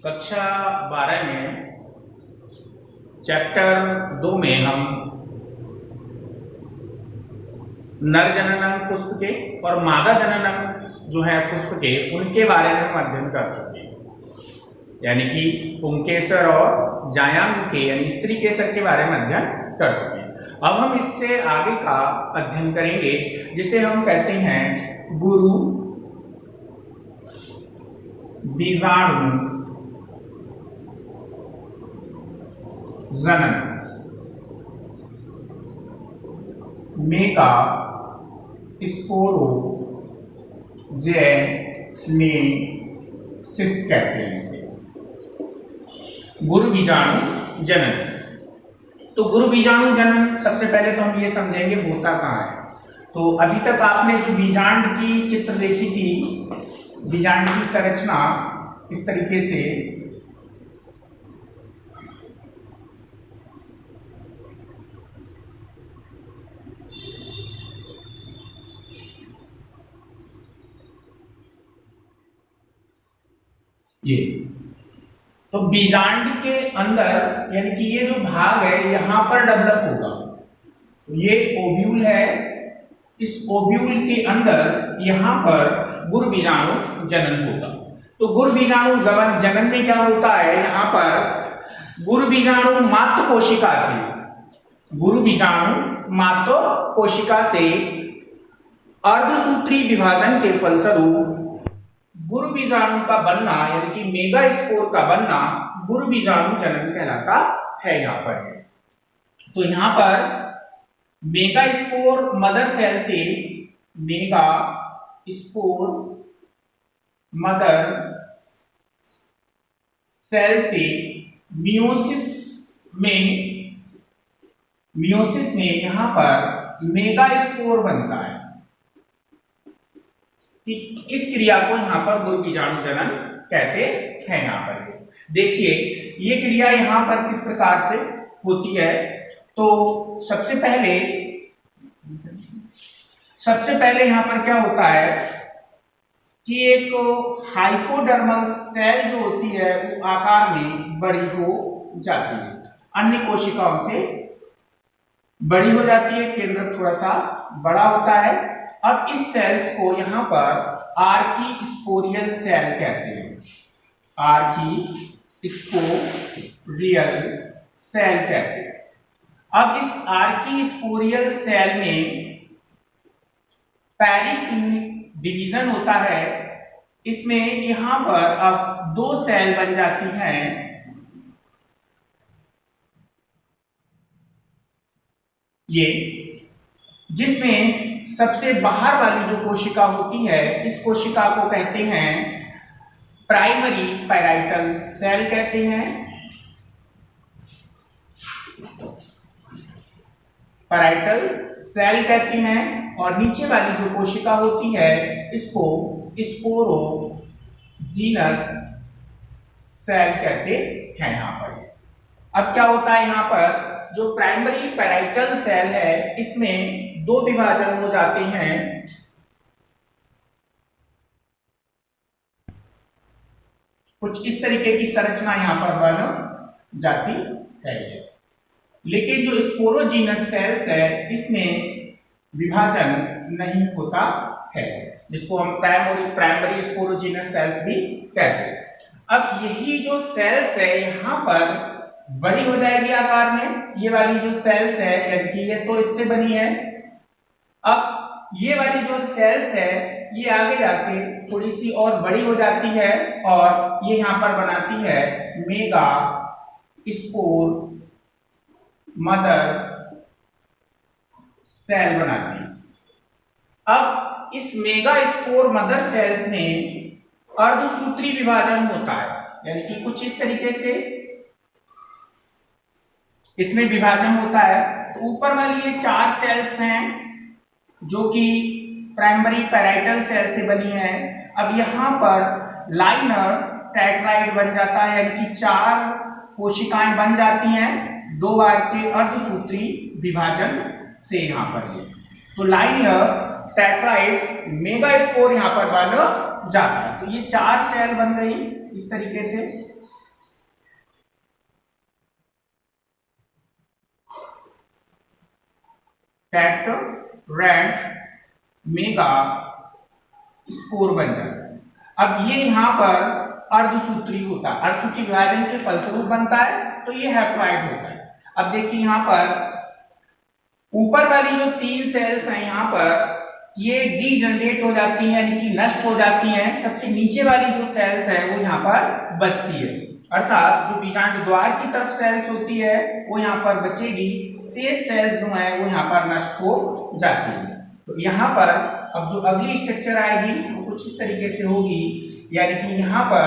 कक्षा 12 में चैप्टर 2 में हम नर जननांग पुष्प के और मादा जननांग जो है पुष्प के उनके बारे में हम अध्ययन कर चुके हैं, यानी कि पुंकेसर और जायांग के यानी स्त्री केसर के बारे में अध्ययन कर चुके हैं। अब हम इससे आगे का अध्ययन करेंगे जिसे हम कहते हैं गुरु बीजाणु जनन मेगा स्पोरो जेनेसिस कहते हैं इसे गुरु बीजाणु जनन। तो गुरु बीजाणु जनन सबसे पहले तो हम ये समझेंगे होता कहाँ है। तो अभी तक आपने जो बीजांड की चित्र देखी थी, बीजांड की संरचना इस तरीके से ये, तो बीजांड के अंदर यानी कि ये जो भाग है यहां पर डेवलप होगा। तो ये ओव्यूल है, इस ओव्यूल के अंदर यहां पर गुरु बीजाणु जनन होगा। तो गुरु बीजाणु जनन में क्या होता है, यहां पर गुरु बीजाणु मातृ कोशिका से, गुरु बीजाणु मातृ कोशिका से अर्धसूत्री विभाजन के फलस्वरूप गुरु बीजाणु का बनना यानी कि मेगास्पोर का बनना गुरु बीजाणु जनन कहलाता है। यहां पर तो यहां पर मेगास्पोर मदर सेल से, मेगास्पोर मदर सेल से मियोसिस में यहां पर मेगास्पोर बनता है। इस क्रिया को यहां पर गुरु बीजाणु जनन कहते हैं। यहां पर देखिए ये क्रिया यहां पर किस प्रकार से होती है। तो सबसे पहले यहां पर क्या होता है कि एक हाइपोडर्मल सेल जो होती है वो आकार में बड़ी हो जाती है, अन्य कोशिकाओं से बड़ी हो जाती है, केंद्र थोड़ा सा बड़ा होता है। अब इस सेल्स को यहां पर आर्कीस्पोरियल सेल कहते हैं, आर्कीस्पोरियल सेल कहते हैं। अब इस आर्कीस्पोरियल सेल में पेरिक्लिनिक डिवीजन होता है, इसमें यहां पर अब दो सेल बन जाती हैं, ये जिसमें सबसे बाहर वाली जो कोशिका होती है इस कोशिका को कहते हैं प्राइमरी पैराइटल सेल कहते हैं, पैराइटल सेल कहते हैं। और नीचे वाली जो कोशिका होती है इसको स्पोरोजीनस सेल कहते हैं। यहां पर अब क्या होता है, यहां पर जो प्राइमरी पैराइटल सेल है इसमें दो विभाजन हो जाते हैं, कुछ इस तरीके की संरचना यहां पर बन जाती है। लेकिन जो स्पोरोजीनस सेल्स है इसमें विभाजन नहीं होता है, जिसको हम प्राइमरी स्पोरोजीनस सेल्स भी कहते हैं। अब यही जो सेल्स है यहां पर बड़ी हो जाएगी आकार में, ये वाली जो सेल्स है यानी कि ये तो इससे बनी है। अब ये वाली जो सेल्स है ये आगे जाके थोड़ी सी और बड़ी हो जाती है और ये यहां पर बनाती है मेगा स्पोर मदर सेल बनाती है। अब इस मेगा स्पोर मदर सेल्स में अर्धसूत्री विभाजन होता है, यानी कि कुछ इस तरीके से इसमें विभाजन होता है। तो ऊपर वाली ये चार सेल्स हैं जो कि प्राइमरी पैराइटल सेल से बनी है। अब यहां पर लाइनर टेट्राइड बन जाता है, यानी कि चार कोशिकाएं बन जाती हैं दो बार के अर्धसूत्री विभाजन से। यहां पर ये तो लाइनर टेट्राइड मेगास्पोर यहां पर बन जाता है। तो ये चार सेल बन गई इस तरीके से। टेट्रारेड मेगा स्पोर बन जाता है। अब ये यहाँ पर अर्धसूत्री होता है, अर्धसूत्री विभाजन के फलस्वरूप बनता है, तो ये हैप्लॉइड होता है। अब देखिए यहाँ पर ऊपर वाली जो 3 सेल्स हैं यहाँ पर ये डीजनरेट हो जाती हैं, यानी कि नष्ट हो जाती हैं। सबसे नीचे वाली जो सेल्स है वो यहाँ पर बचती है, अर्थात जो बीजांड द्वार की तरफ सेल्स होती है वो यहाँ पर बचेगी, शेष सेल्स जो है वो यहाँ पर नष्ट हो जाती है। तो यहाँ पर अब जो अगली स्ट्रक्चर आएगी वो कुछ इस तरीके से होगी, यानी कि यहाँ पर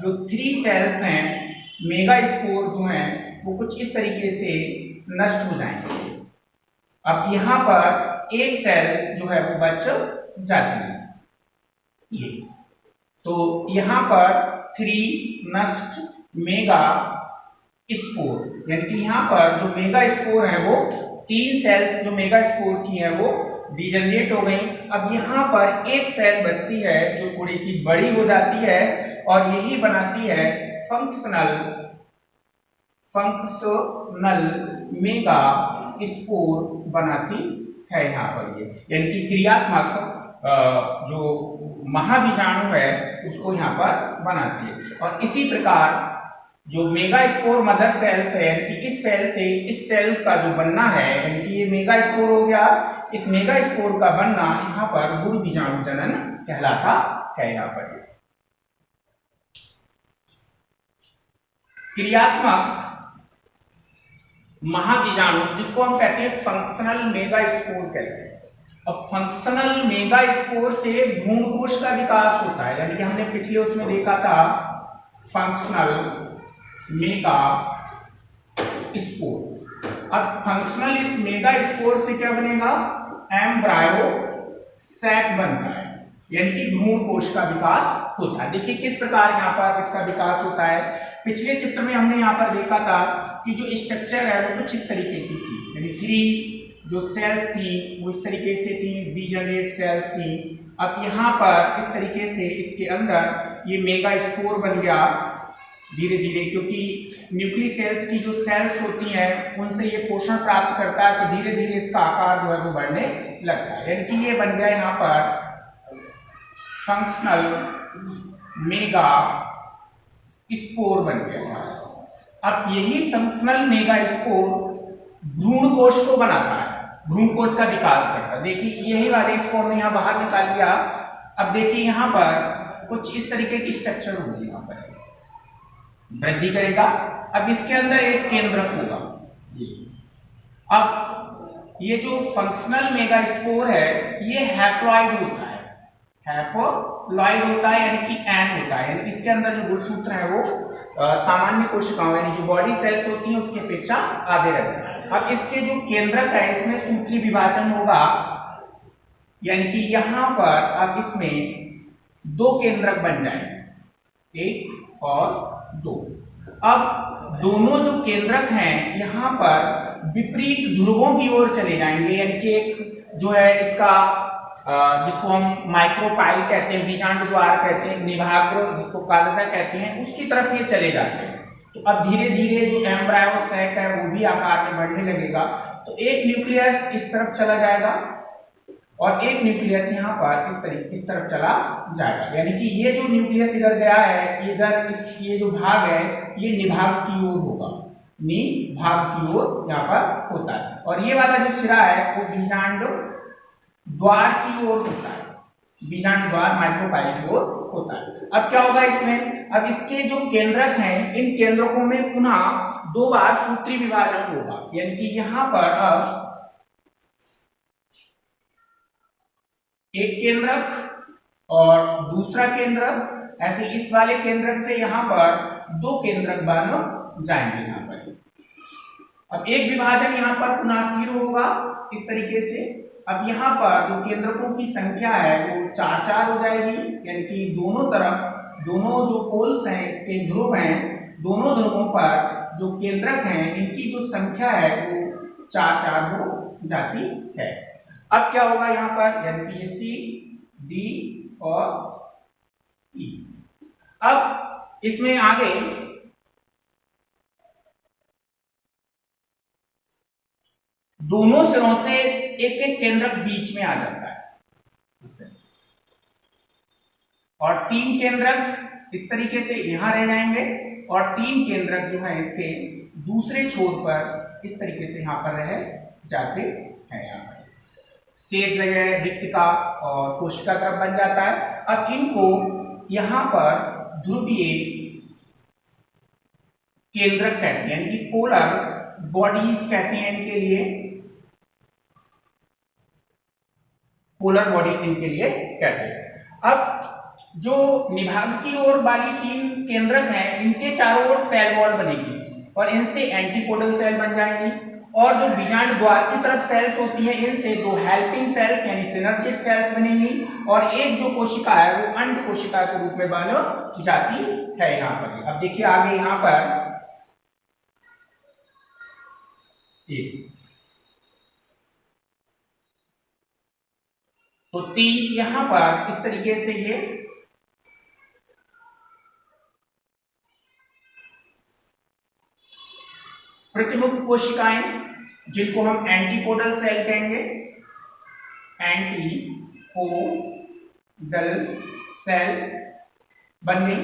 जो 3 सेल्स हैं मेगा स्पोर जो हैं वो कुछ इस तरीके से नष्ट हो जाएंगे। अब यहाँ पर एक सेल जो है वो बच जाती है, ये तो यहाँ पर 3 नष्ट मेगा स्पोर, यानी कि यहाँ पर जो मेगा स्पोर है वो 3 सेल्स जो मेगा स्पोर की है वो डिजनरेट हो गई। अब यहाँ पर एक सेल बचती है जो थोड़ी सी बड़ी हो जाती है और यही बनाती है फंक्शनल मेगा स्पोर बनाती है यहाँ पर, ये यानी कि क्रियात्मक जो महाबीजाणु है उसको यहाँ पर बनाती है। और इसी प्रकार जो मेगा स्पोर मदर सेल्स है, कि इस सेल से इस सेल का जो बनना है, यानी कि ये मेगा स्पोर हो गया, इस मेगा स्पोर का बनना यहाँ पर गुण बीजाणु जनन कहलाता है। यहाँ पर क्रियात्मक महाबीजाणु जिसको हम कहते हैं फंक्शनल मेगा स्पोर कहते हैं। अब फंक्शनल मेगा स्पोर से भ्रूणकोश का विकास होता है, यानी कि हमने पिछले उसमें देखा था फंक्शनल मेगा स्पोर। अब फंक्शनल इस मेगा स्पोर से क्या बनेगा, एम्ब्रायो सैक बनता है, यानी कि भ्रूणकोश का विकास होता है। देखिए किस प्रकार यहाँ पर इसका विकास होता है। पिछले चित्र में हमने यहाँ पर देखा था कि जो स्ट्रक्चर है वो कुछ इस तरीके की थी, यानी 3 जो सेल्स थी वो इस तरीके से थी, डीजनरेट सेल्स थी। अब यहाँ पर इस तरीके से इसके अंदर ये मेगा स्पोर बन गया धीरे धीरे, क्योंकि न्यूक्लियस सेल्स की जो सेल्स होती हैं उनसे ये पोषण प्राप्त करता है, तो धीरे धीरे इसका आकार जो है वो बढ़ने लगता है, यानी कि ये बन गया यहाँ पर फंक्शनल मेगा स्पोर बन गया। अब यही फंक्शनल मेगा स्पोर भ्रूणकोश को बनाता है, भ्रूणकोश का विकास करता है। देखिए यही वाले इसको हमने यहाँ बाहर निकाल लिया। अब देखिए यहाँ पर कुछ इस तरीके की स्ट्रक्चर होगी, यहाँ पर वृद्धि करेगा। अब इसके अंदर एक केंद्रक होगा। अब ये जो फंक्शनल मेगा स्पोर है ये हैप्लॉइड होता है, हैप्लॉइड होता है, यानी कि एन होता है, यानी इसके अंदर जो गुणसूत्र है वो सामान्य कोशिकाओं यानी जो बॉडी सेल्स होती हैं उसकी अपेक्षा आधे रहते हैं। अब इसके जो केंद्रक है इसमें सूत्री विभाजन होगा, यानी कि यहाँ पर अब इसमें 2 केंद्रक बन जाएंगे, 1 और 2। अब दोनों जो केंद्रक हैं यहाँ पर विपरीत ध्रुवों की ओर चले जाएंगे, यानी कि एक जो है इसका जिसको हम माइक्रोपाइल कहते हैं, बीजांड द्वार कहते हैं, निभाग्र जिसको कालजा कहते हैं, उसकी तरफ ये चले जाते हैं। तो अब धीरे धीरे जो एम्ब्रायो सैक है वो भी आकार में बढ़ने लगेगा। तो एक न्यूक्लियस इस तरफ चला जाएगा और एक न्यूक्लियस यहाँ पर इस तरफ चला जाएगा, यानी कि ये जो न्यूक्लियस इधर गया है, इधर ये जो भाग है ये निभाग की ओर होगा, निभाग की ओर यहाँ पर होता है। और ये वाला जो सिरा है वो बीजांड द्वार की ओर होता है, बीजांड द्वार माइक्रोपाइल की ओर होता है। अब क्या होगा इसमें, अब इसके जो केंद्रक हैं इन केंद्रकों में पुनः 2 बार सूत्री विभाजन होगा, यानी कि यहाँ पर अब एक केंद्रक और दूसरा केंद्रक, ऐसे इस वाले केंद्रक से यहाँ पर 2 केंद्रक बन जाएंगे यहाँ पर। अब एक विभाजन यहाँ पर पुनः फिर होगा इस तरीके से। अब यहाँ पर जो केंद्रकों की संख्या है वो 4 हो जाएगी, यानी कि दोनों तरफ दोनों जो पोल्स हैं इसके ध्रुव हैं, दोनों ध्रुवों पर जो केंद्रक हैं इनकी जो संख्या है वो 4 हो जाती है। अब क्या होगा यहाँ पर, यानी कि ये C, D और E। अब इसमें आगे दोनों सिरों से एक एक केंद्रक बीच में आ जाता है इस तरीके से, और 3 केंद्रक इस तरीके से यहां रह जाएंगे, और 3 केंद्रक जो है इसके दूसरे छोर पर इस तरीके से यहां पर रह जाते हैं। यहां पर शेष जगह रिक्तिका और कोशिका तरफ बन जाता है। अब इनको यहां पर ध्रुवीय केंद्रक कहते हैं, यानी कि पोलर बॉडीज कहते हैं इनके लिए, पोलर बॉडीज इनके लिए कहते हैं। अब जो निभाग की ओर वाली 3 केंद्रक हैं, इनके चारों ओर सेल वॉल बनेगी और इनसे एंटीपोडल सेल बन जाएंगी, और जो बीजांड द्वार की तरफ सेल्स होती हैं, इनसे 2 हेल्पिंग सेल्स यानी सिनर्जिड सेल्स बनेंगी, और एक जो कोशिका है वो अंड कोशिका के रूप में बन जाती है यहां पर। अब देखिए आगे यहां पर तो 3 यहां पर इस तरीके से ये प्रतिमुख कोशिकाएं, जिनको हम एंटीपोडल सेल कहेंगे, एंटीपोडल सेल बन गई।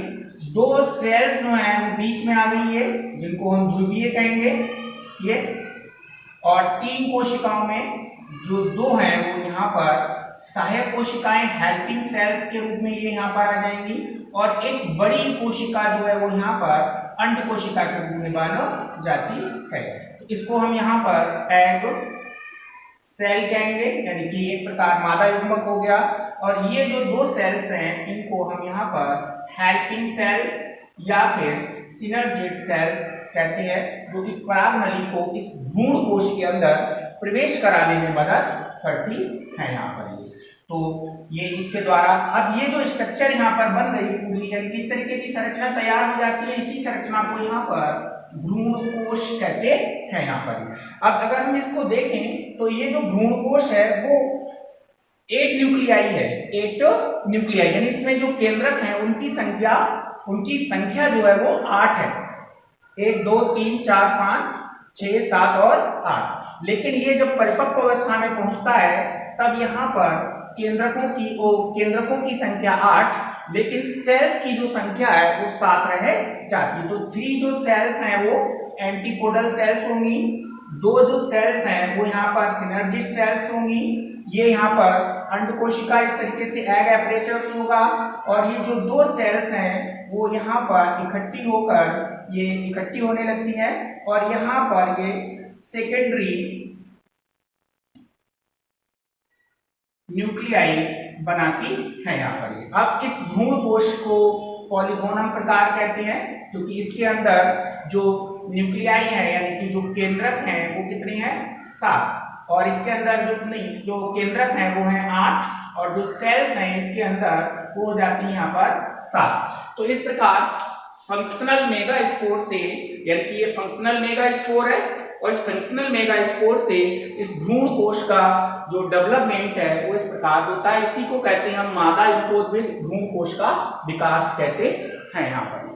2 सेल्स जो हैं वो बीच में आ गई है, जिनको हम ध्रुवीय कहेंगे ये, और 3 कोशिकाओं में जो 2 हैं वो यहाँ पर सहायक कोशिकाएं हेल्पिंग सेल्स के रूप में ये यहाँ पर आ जाएंगी, और एक बड़ी कोशिका जो है वो यहाँ पर अंड कोशिका के रूप में बन जाती है। तो इसको हम यहाँ पर एग सेल कहेंगे, यानी कि एक प्रकार मादा युग्मक हो गया, और ये जो 2 सेल्स हैं इनको हम यहाँ पर हेल्पिंग सेल्स या फिर सिनर्जिड सेल्स कहते हैं, जो कि पराग नली को इस भ्रूण कोश के अंदर प्रवेश कराने में मदद करती है यहाँ पर। तो ये इसके द्वारा अब ये जो स्ट्रक्चर यहाँ पर बन रही पूरी है, किस तरीके की संरचना तैयार हो जाती है, इसी संरचना को यहाँ पर भ्रूण कोश कहते हैं यहाँ पर। अब अगर हम इसको देखें तो ये जो भ्रूण कोश है वो 8 न्यूक्लियाई है, 8 न्यूक्लियाई, यानी इसमें जो केंद्रक हैं उनकी संख्या जो है वो 8 है, 1 2 3 4 5 6 7 और 8। लेकिन ये जब परिपक्व अवस्था में पहुंचता है तब यहाँ पर केंद्रकों की संख्या 8, लेकिन सेल्स की जो संख्या है वो 7 रह जाती है। तो 3 जो सेल्स हैं वो एंटीपोडल सेल्स होंगी, 2 जो सेल्स हैं वो यहाँ पर सिनर्जिड सेल्स होंगी, ये यहाँ पर अंड कोशिका इस तरीके से एग एपरेचर्स होगा, और ये जो 2 सेल्स हैं वो यहाँ पर इकट्ठी होने लगती है, और यहाँ पर ये सेकेंडरी न्यूक्लियाई बनाती है यहाँ पर। अब इस भ्रूण कोश को पॉलीगोनम प्रकार कहते हैं, क्योंकि इसके अंदर जो न्यूक्लियाई है यानी कि जो केंद्रक हैं वो कितने हैं 7, और इसके अंदर जो केंद्रक हैं वो हैं 8, और जो सेल्स हैं इसके अंदर वो हो जाती है यहाँ पर 7। तो इस प्रकार फंक्शनल मेगास्पोर से, यानी कि ये फंक्शनल मेगास्पोर है, और इस फंक्शनल मेगास्पोर से इस भ्रूण कोश का जो डेवलपमेंट है वो इस प्रकार होता है। इसी को कहते हैं हम मादा युग्मोद्भिद भ्रूण कोश का विकास कहते हैं यहाँ पर।